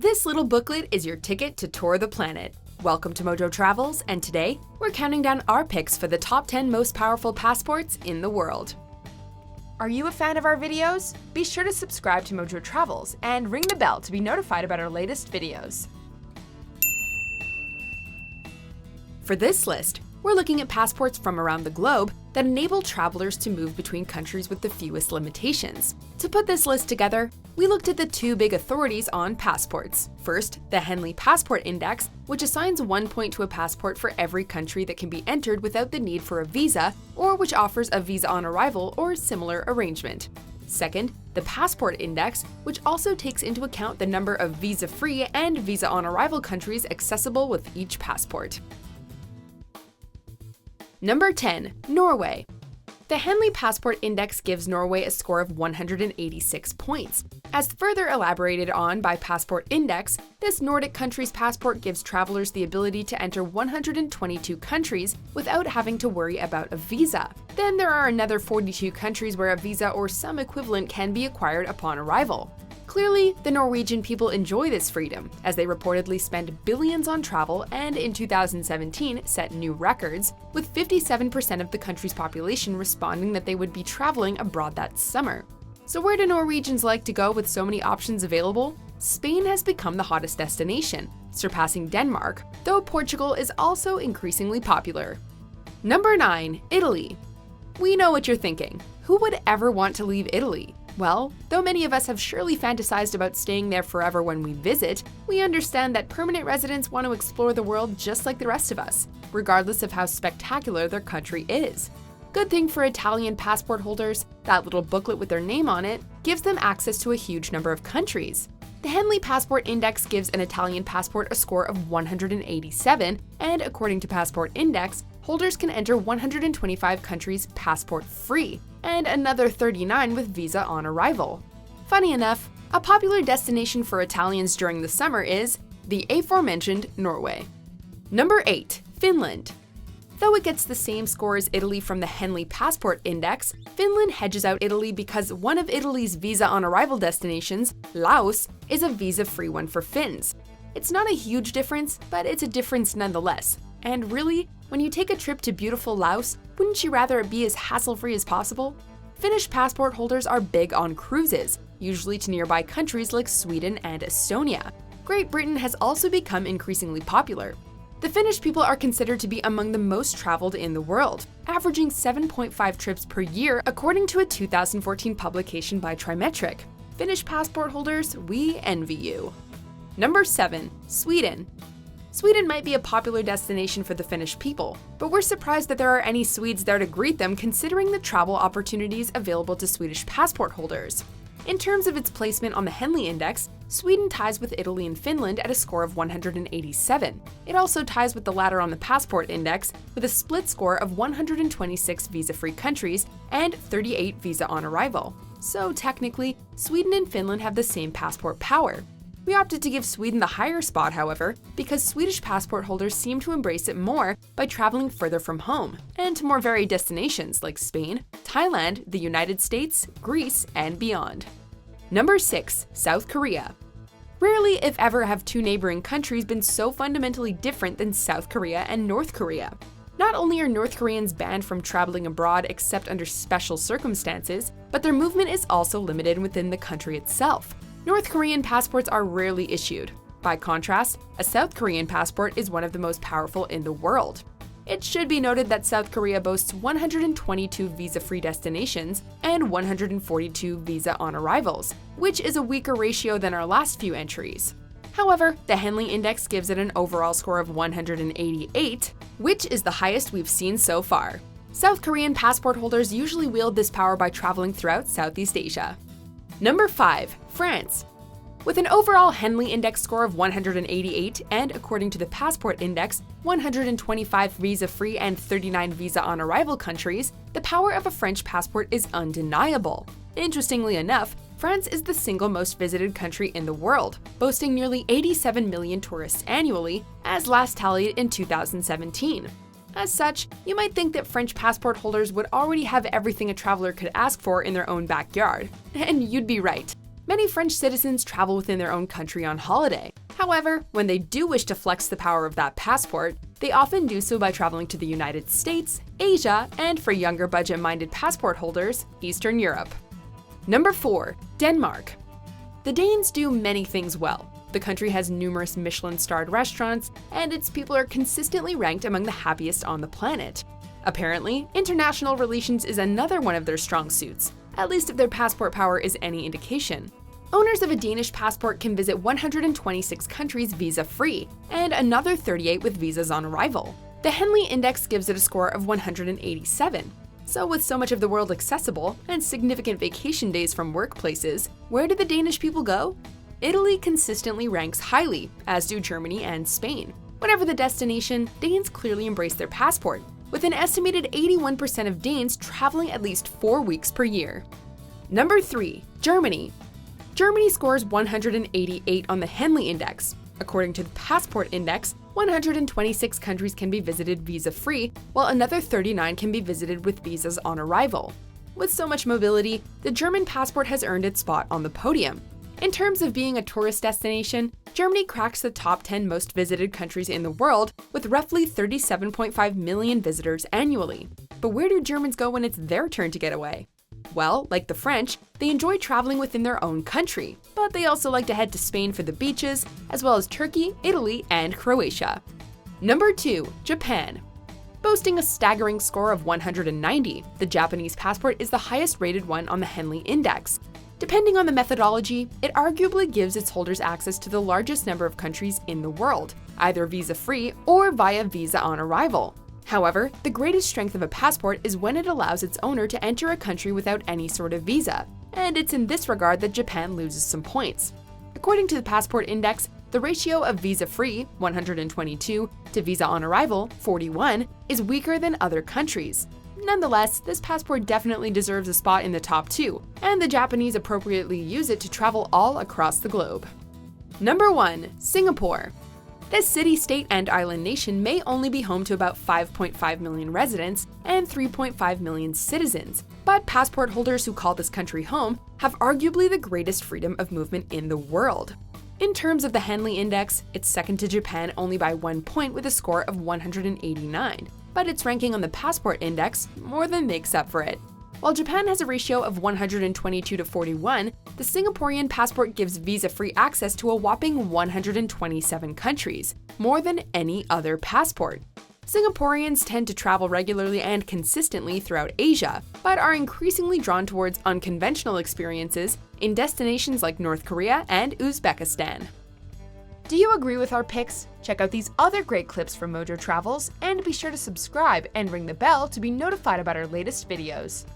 This little booklet is your ticket to tour the planet. Welcome to MojoTravels, and today we're counting down our picks for the top 10 most powerful passports in the world. Are you a fan of our videos? Be sure to subscribe to MojoTravels and ring the bell to be notified about our latest videos. For this list, we're looking at passports from around the globe that enable travelers to move between countries with the fewest limitations. To put this list together, we looked at the two big authorities on passports. First, the Henley Passport Index, which assigns 1 point to a passport for every country that can be entered without the need for a visa, or which offers a visa on arrival or similar arrangement. Second, the Passport Index, which also takes into account the number of visa-free and visa-on-arrival countries accessible with each passport. Number 10. Norway. The Henley Passport Index gives Norway a score of 186 points. As further elaborated on by Passport Index, this Nordic country's passport gives travelers the ability to enter 122 countries without having to worry about a visa. Then there are another 42 countries where a visa or some equivalent can be acquired upon arrival. Clearly, the Norwegian people enjoy this freedom, as they reportedly spend billions on travel and in 2017 set new records, with 57% of the country's population responding that they would be traveling abroad that summer. So where do Norwegians like to go with so many options available? Spain has become the hottest destination, surpassing Denmark, though Portugal is also increasingly popular. Number 9. Italy. We know what you're thinking. Who would ever want to leave Italy? Well, though many of us have surely fantasized about staying there forever when we visit, we understand that permanent residents want to explore the world just like the rest of us, regardless of how spectacular their country is. Good thing for Italian passport holders, that little booklet with their name on it gives them access to a huge number of countries. The Henley Passport Index gives an Italian passport a score of 187, and according to Passport Index, holders can enter 125 countries passport-free, and another 39 with visa on arrival. Funny enough, a popular destination for Italians during the summer is the aforementioned Norway. Number 8. Finland. Though it gets the same score as Italy from the Henley Passport Index, Finland hedges out Italy because one of Italy's visa-on-arrival destinations, Laos, is a visa-free one for Finns. It's not a huge difference, but it's a difference nonetheless. And really, when you take a trip to beautiful Laos, wouldn't you rather it be as hassle-free as possible? Finnish passport holders are big on cruises, usually to nearby countries like Sweden and Estonia. Great Britain has also become increasingly popular. The Finnish people are considered to be among the most traveled in the world, averaging 7.5 trips per year according to a 2014 publication by Trimetric. Finnish passport holders, we envy you. Number 7. Sweden. Sweden might be a popular destination for the Finnish people, but we're surprised that there are any Swedes there to greet them considering the travel opportunities available to Swedish passport holders. In terms of its placement on the Henley Index, Sweden ties with Italy and Finland at a score of 187. It also ties with the latter on the Passport Index with a split score of 126 visa-free countries and 38 visa on arrival. So technically, Sweden and Finland have the same passport power. We opted to give Sweden the higher spot, however, because Swedish passport holders seem to embrace it more by traveling further from home, and to more varied destinations like Spain, Thailand, the United States, Greece, and beyond. Number 6. South Korea. Rarely, if ever, have two neighboring countries been so fundamentally different than South Korea and North Korea. Not only are North Koreans banned from traveling abroad except under special circumstances, but their movement is also limited within the country itself. North Korean passports are rarely issued. By contrast, a South Korean passport is one of the most powerful in the world. It should be noted that South Korea boasts 122 visa-free destinations and 142 visa-on-arrivals, which is a weaker ratio than our last few entries. However, the Henley Index gives it an overall score of 188, which is the highest we've seen so far. South Korean passport holders usually wield this power by traveling throughout Southeast Asia. Number 5. France. With an overall Henley Index score of 188 and, according to the Passport Index, 125 visa-free and 39 visa-on-arrival countries, the power of a French passport is undeniable. Interestingly enough, France is the single most visited country in the world, boasting nearly 87 million tourists annually, as last tallied in 2017. As such, you might think that French passport holders would already have everything a traveler could ask for in their own backyard. And you'd be right. Many French citizens travel within their own country on holiday. However, when they do wish to flex the power of that passport, they often do so by traveling to the United States, Asia, and for younger budget-minded passport holders, Eastern Europe. Number 4. Denmark. The Danes do many things well. The country has numerous Michelin-starred restaurants, and its people are consistently ranked among the happiest on the planet. Apparently, international relations is another one of their strong suits, at least if their passport power is any indication. Owners of a Danish passport can visit 126 countries visa-free, and another 38 with visas on arrival. The Henley Index gives it a score of 187. So with so much of the world accessible, and significant vacation days from workplaces, where do the Danish people go? Italy consistently ranks highly, as do Germany and Spain. Whatever the destination, Danes clearly embrace their passport, with an estimated 81% of Danes traveling at least 4 weeks per year. Number 3. Germany. Germany scores 188 on the Henley Index. According to the Passport Index, 126 countries can be visited visa-free, while another 39 can be visited with visas on arrival. With so much mobility, the German passport has earned its spot on the podium. In terms of being a tourist destination, Germany cracks the top 10 most visited countries in the world, with roughly 37.5 million visitors annually. But where do Germans go when it's their turn to get away? Well, like the French, they enjoy traveling within their own country, but they also like to head to Spain for the beaches, as well as Turkey, Italy, and Croatia. Number 2. Japan. Boasting a staggering score of 190, the Japanese passport is the highest rated one on the Henley Index. Depending on the methodology, it arguably gives its holders access to the largest number of countries in the world, either visa-free or via visa on arrival. However, the greatest strength of a passport is when it allows its owner to enter a country without any sort of visa, and it's in this regard that Japan loses some points. According to the Passport Index, the ratio of visa-free, 122, to visa on arrival, 41, is weaker than other countries. Nonetheless, this passport definitely deserves a spot in the top 2, and the Japanese appropriately use it to travel all across the globe. Number 1. Singapore. This city, state, and island nation may only be home to about 5.5 million residents and 3.5 million citizens, but passport holders who call this country home have arguably the greatest freedom of movement in the world. In terms of the Henley Index, it's second to Japan only by 1 point with a score of 189, but its ranking on the Passport Index more than makes up for it. While Japan has a ratio of 122 to 41, the Singaporean passport gives visa-free access to a whopping 127 countries, more than any other passport. Singaporeans tend to travel regularly and consistently throughout Asia, but are increasingly drawn towards unconventional experiences in destinations like North Korea and Uzbekistan. Do you agree with our picks? Check out these other great clips from MojoTravels, and be sure to subscribe and ring the bell to be notified about our latest videos.